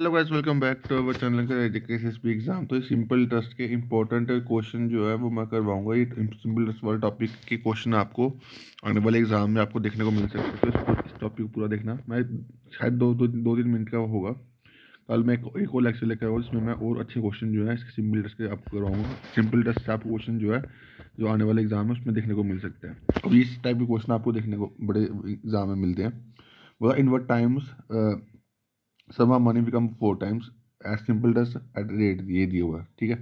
Hello guys, welcome back to our channel का education speak exam. तो simple test के important question जो है वो मैं करवाऊंगा। ये सिंपल टेस्ट वाले टॉपिक के क्वेश्चन आपको आने वाले एग्जाम में आपको देखने को मिल सकते हैं। तो इस टॉपिक को पूरा देखना। मैं शायद दो तीन मिनट का होगा। कल मैं एक और लेक्चर लेकर आऊँगा जिसमें मैं और अच्छे क्वेश्चन जो है सिंपल टेस्ट के आपको करवाऊंगा। सिंपल टेस्ट से आपको क्वेश्चन जो है जो आने वाले एग्जाम है उसमें देखने को मिल सकते हैं। अब इस टाइप के क्वेश्चन आपको देखने को बड़े एग्जाम में मिलते हैं। बोला in what times sum money become 4 times as simple test at rate ये दिया हुआ है। ठीक है,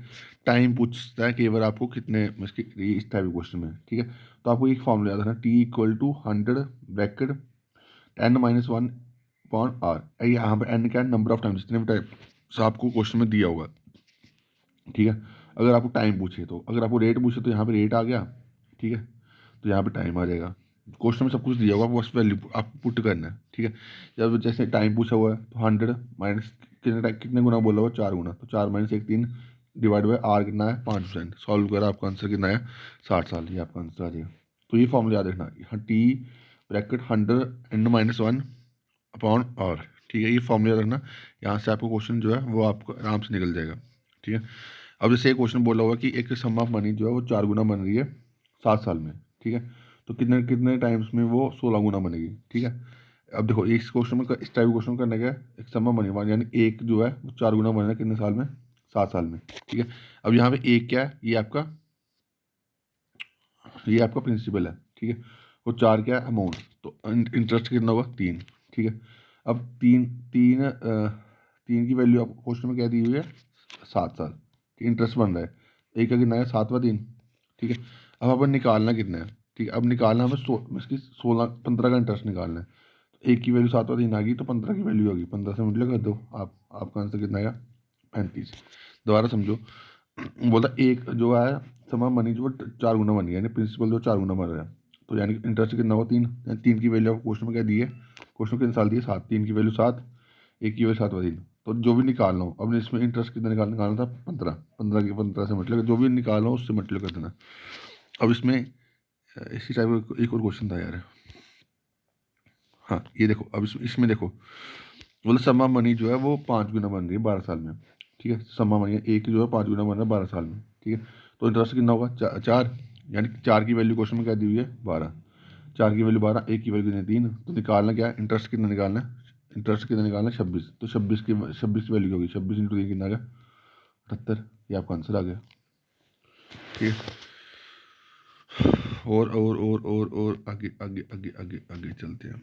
टाइम पूछता है केवल आपको कितने इसके इस टाइप के क्वेश्चन में। ठीक है, तो आपको एक फॉर्मूला याद रखना, T equal to 100 bracket n-1 upon R. यहाँ पे n क्या है, नंबर ऑफ टाइम्स, जितने भी टाइम से आपको क्वेश्चन में दिया होगा। ठीक है, अगर आपको टाइम पूछे तो, अगर आपको रेट पूछे तो यहाँ पे रेट आ गया। ठीक है, तो यहाँ पे टाइम आ जाएगा। क्वेश्चन में सब कुछ दिया होगा, बस वैल्यू आपको पुट करना है। ठीक है, जब जैसे टाइम पूछा हुआ है तो 100 माइनस कितने गुना बोला हुआ, 4 गुना, तो 4 माइनस 1 3 डिवाइड बाई आर कितना है 5%। सॉल्व करा आपका आंसर कितना है 60 साल। ये आपका आंसर आ जाएगा। तो ये फॉर्मूला याद रखना, T bracket 100 n-1 upon are. ठीक है, ये फॉर्मूला याद रखना। यहाँ से आपको क्वेश्चन जो है वो आपको आराम से निकल जाएगा। ठीक है, अब जैसे एक क्वेश्चन बोला हुआ कि एक सम ऑफ मनी जो है वो 4 गुना बन रही है 7 साल में। ठीक है, तो कितने कितने टाइम्स में वो 16 गुना बनेगी। ठीक है, अब देखो इस क्वेश्चन में इस टाइप क्वेश्चन करना क्या है, एक सम ऑफ मनी यानी एक जो है वो 4 गुना बन रहा है कितने साल में, 7 साल में। ठीक है, अब यहाँ पे एक क्या है, ये आपका प्रिंसिपल है। ठीक है, वो 4 क्या है अमाउंट, तो इंटरेस्ट कितना होगा 3। ठीक है, अब तीन तीन तीन की वैल्यू आपको क्वेश्चन में क्या दी हुई है 7 साल। इंटरेस्ट बन रहा है, एक का कितना है 7/3। ठीक है, अब अपन निकालना कितना है। ठीक है, अब निकालना हमें इसकी 15 का इंटरेस्ट निकालना है। तो एक की वैल्यू 7/3 आ गई, तो 15 की वैल्यू होगी 15 से मल्टीप्लाई कर दो, आपका आंसर कितना आएगा 35। दोबारा समझो, बोलता एक जो है समा मनी जो 4 गुना बन गया, यानी प्रिंसिपल जो 4 गुना बन रहा है। तो यानी कि इंटरेस्ट कितना होगा 3, यानी 3 की वैल्यू आपको क्वेश्चन में क्या दी है, क्वेश्चन में कितने साल दिए 7, 3 की वैल्यू 7, एक की वैल्यू 7/3। तो जो भी निकालना हो, अब इसमें इंटरेस्ट कितना निकालना था 15, 15 की 15 से मतलब जो भी निकालना हो उससे मतलब कर देना। अब इसमें इसी टाइप का एक और क्वेश्चन था यार। हाँ ये देखो, अब इसमें देखो बोले समा मनी जो है वो 5 गुना बन रही है 12 साल में। ठीक है, समा मनी एक जो है 5 गुना बन रहा है 12 साल में। ठीक है, तो इंटरेस्ट कितना होगा 4, यानी 4 की वैल्यू क्वेश्चन में क्या दी हुई है 12, 4 की वैल्यू 12, एक की वैल्यू कितनी 3, तो निकालना क्या है इंटरेस्ट कितना निकालना है, इंटरेस्ट कितना निकालना है 26। तो 26 की वैल्यू होगी 26 × 3 कितना आ गया 78। ये आपका आंसर आ गया। ठीक है, और आगे आगे आगे आगे आगे चलते हैं,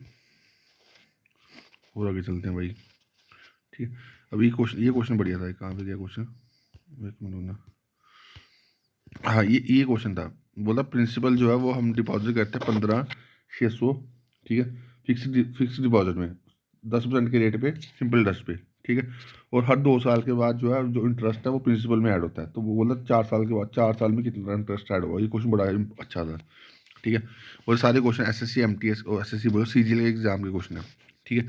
और आगे चलते हैं भाई। ठीक है, अब ये क्वेश्चन बढ़िया था, कहाँ पे गया क्वेश्चन, एक मिनट ना। हाँ ये क्वेश्चन था, बोला प्रिंसिपल जो है वो हम डिपॉजिट करते हैं 15,600। ठीक है, फिक्स डिपॉजिट में 10% के रेट पे सिंपल इंटरेस्ट पे। ठीक है, और हर 2 साल के बाद जो है जो इंटरेस्ट है वो प्रिंसिपल में ऐड होता है। तो वो बोला 4 साल के बाद 4 साल में कितना इंटरेस्ट ऐड होगा। ये क्वेश्चन बड़ा अच्छा था। ठीक है, और सारे क्वेश्चन एसएससी एमटीएस और एसएससी बोलो सीजीएल के एग्जाम के क्वेश्चन है। ठीक है,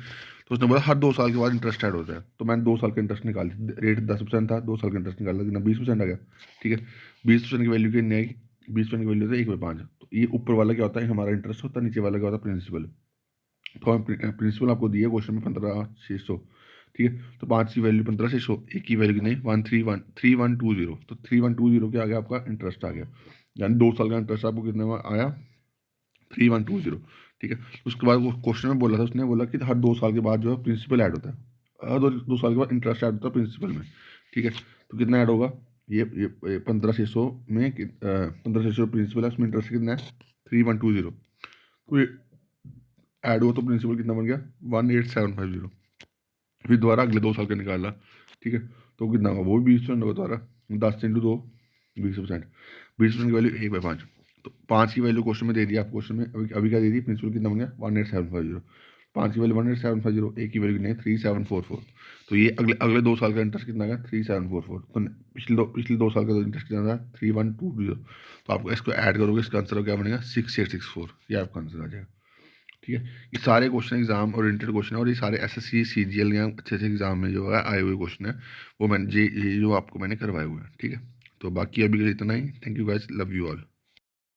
तो उसने बोला हर 2 साल के बाद इंटरेस्ट ऐड होता है। तो मैंने 2 साल का इंटरेस्ट निकाल दिया, रेट 10% था, 2 साल का इंटरेस्ट निकाला कितना 20% आ गया। ठीक है, 20% की वैल्यू कितनी आएगी, 20% की वैल्यू होता है 1/5। तो ये ऊपर वाला क्या होता है हमारा इंटरेस्ट होता है, नीचे वाला क्या होता है प्रिंसिपल। तो हम प्रिंसिपल आपको दिया क्वेश्चन में 15,600। ठीक है, तो 5 की वैल्यू 15,600, एक की वैल्यू कितनी 131,3120, तो 3120 के आगे आपका इंटरेस्ट आ गया, यानी 2 साल का इंटरेस्ट आपको कितने में आया 3120। ठीक है, उसके बाद वो क्वेश्चन में बोला था, उसने बोला कि हर 2 साल के बाद जो है प्रिंसिपल ऐड होता है, हर दो साल के बाद इंटरेस्ट ऐड होता है प्रिंसिपल में। ठीक है, तो कितना ऐड होगा, ये 15,600 में 15,600 प्रिंसिपल है, उसमें इंटरेस्ट कितना है 3120। तो ये ऐड हुआ तो प्रिंसिपल कितना बन गया 18,750। फिर दोबारा अगले 2 साल का निकाला। ठीक है, तो कितना होगा वो भी 20% होगा दोबारा, 10 × 2 20%, 20% की वैल्यू 1/5। तो 5 की वैल्यू क्वेश्चन में दे दिया आप, क्वेश्चन में अभी क्या दे दी प्रिंसिपल कितना बन गया 18,750। 5 की वैल्यू 18,750, एक की वैल्यू कितनी है 3,744। तो ये अगले अगले 2 साल का इंटरेस्ट कितना गया 3,744। तो पिछले 2 साल का इंटरेस्ट कितना था 3,120। तो आपको इसको ऐड करोगे, इसका आंसर क्या बनेगा 6,864। ये आपका आंसर आ जाएगा। ठीक है, ये सारे क्वेश्चन एग्जाम ओरिएंटेड क्वेश्चन है, और ये सारे एसएससी सीजीएल या अच्छे अच्छे एग्जाम में जो है आए हुए क्वेश्चन है, वो मैंने ये जो आपको मैंने करवाए हुए हैं। ठीक है, तो बाकी अभी के लिए इतना ही। Thank you guys, love you all.